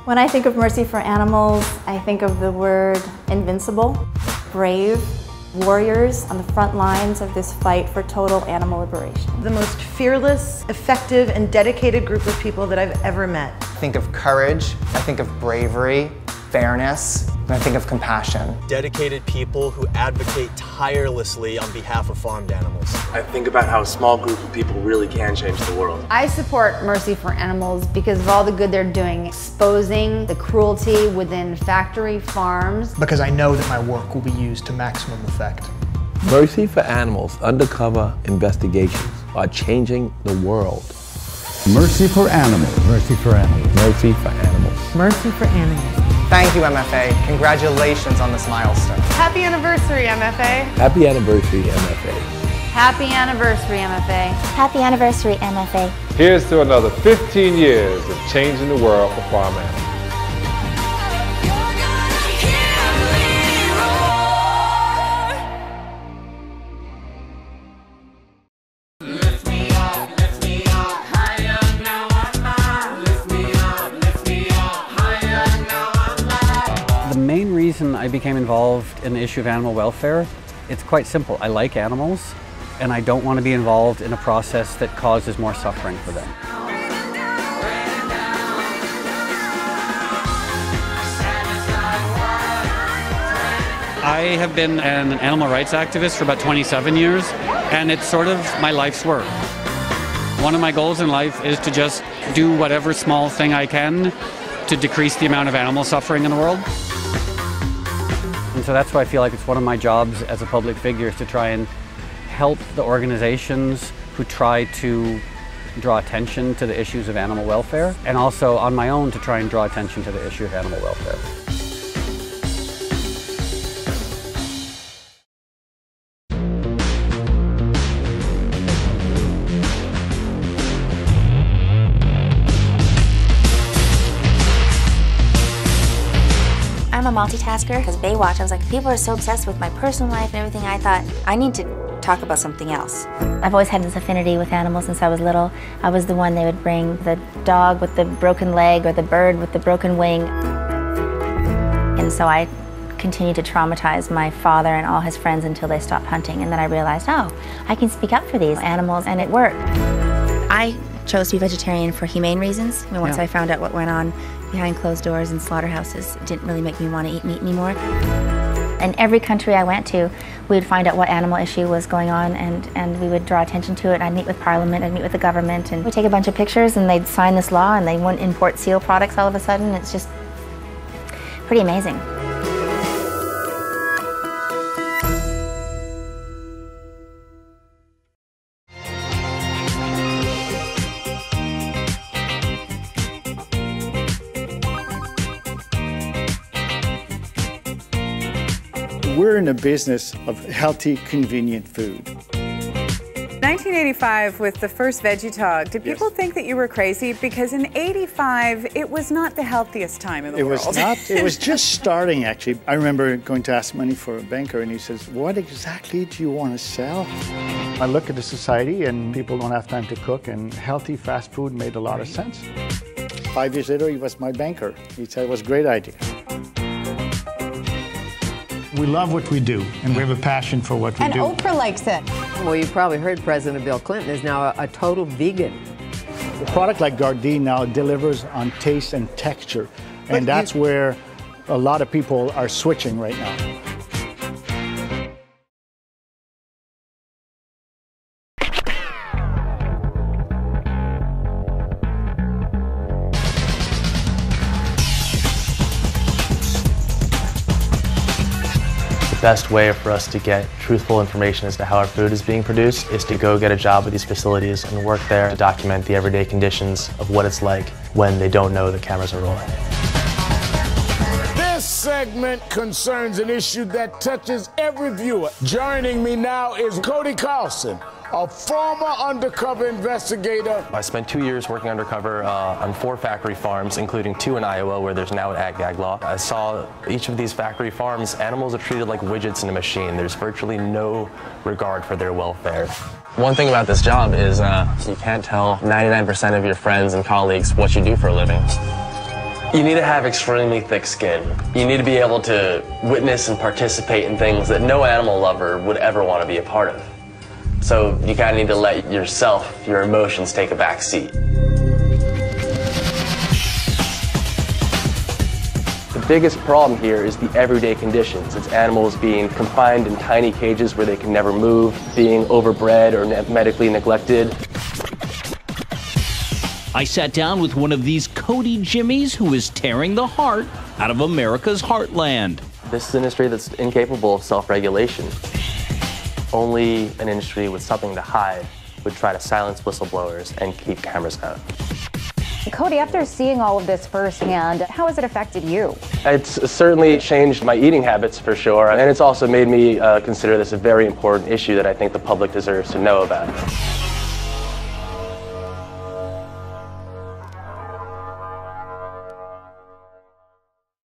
When I think of mercy for animals, I think of the word invincible, brave, warriors on the front lines of this fight for total animal liberation. The most fearless, effective, and dedicated group of people that I've ever met. I think of courage, I think of bravery, fairness, and I think of compassion. Dedicated people who advocate tirelessly on behalf of farmed animals. I think about how a small group of people really can change the world. I support Mercy for Animals because of all the good they're doing, exposing the cruelty within factory farms. Because I know that my work will be used to maximum effect. Mercy for Animals undercover investigations are changing the world. Mercy for Animals. Mercy for Animals. Mercy for Animals. Mercy for Animals. Thank you, MFA. Congratulations on this milestone. Happy anniversary, MFA. Happy anniversary, MFA. Happy anniversary, MFA. Happy anniversary, MFA. Here's to another 15 years of changing the world for farm animals. The main reason I became involved in the issue of animal welfare, it's quite simple. I like animals, and I don't want to be involved in a process that causes more suffering for them. I have been an animal rights activist for about 27 years, and it's sort of my life's work. One of my goals in life is to just do whatever small thing I can to decrease the amount of animal suffering in the world. And so that's why I feel like it's one of my jobs as a public figure is to try and help the organizations who try to draw attention to the issues of animal welfare, and also on my own to try and draw attention to the issue of animal welfare. I'm a multitasker because Baywatch, I was like, people are so obsessed with my personal life and everything. I thought, I need to talk about something else. I've always had this affinity with animals since I was little. I was the one they would bring, the dog with the broken leg or the bird with the broken wing. And so I continued to traumatize my father and all his friends until they stopped hunting. And then I realized, oh, I can speak up for these animals, and it worked. I chose to be vegetarian for humane reasons. I mean, once I found out what went on behind closed doors in slaughterhouses, it didn't really make me want to eat meat anymore. In every country I went to, we would find out what animal issue was going on, and we would draw attention to it. I'd meet with Parliament, I'd meet with the government, and we'd take a bunch of pictures, and they'd sign this law, and they wouldn't import seal products all of a sudden. It's just pretty amazing. We're in the business of healthy, convenient food. 1985 with the first Veggie Talk. Did people think that you were crazy? Because in '85, it was not the healthiest time in the world. It was not. It was just starting, actually. I remember going to ask money for a banker, and he says, what exactly do you want to sell? I look at the society, and people don't have time to cook, and healthy fast food made a lot of sense. 5 years later, he was my banker. He said it was a great idea. We love what we do, and we have a passion for what we do. And Oprah likes it. Well, you've probably heard President Bill Clinton is now a total vegan. A product like Gardein now delivers on taste and texture, and that's where a lot of people are switching right now. The best way for us to get truthful information as to how our food is being produced is to go get a job at these facilities and work there to document the everyday conditions of what it's like when they don't know the cameras are rolling. This segment concerns an issue that touches every viewer. Joining me now is Cody Carlson, a former undercover investigator. I spent 2 years working undercover on 4 factory farms, including 2 in Iowa, where there's now an ag-gag law. I saw each of these factory farms, animals are treated like widgets in a machine. There's virtually no regard for their welfare. One thing about this job is you can't tell 99% of your friends and colleagues what you do for a living. You need to have extremely thick skin. You need to be able to witness and participate in things that no animal lover would ever want to be a part of. So you kind of need to let yourself, your emotions, take a back seat. The biggest problem here is the everyday conditions. It's animals being confined in tiny cages where they can never move, being overbred or medically neglected. I sat down with one of these Cody Jimmies who is tearing the heart out of America's heartland. This is an industry that's incapable of self-regulation. Only an industry with something to hide would try to silence whistleblowers and keep cameras out. Cody, after seeing all of this firsthand, how has it affected you? It's certainly changed my eating habits for sure, and it's also made me consider this a very important issue that I think the public deserves to know about.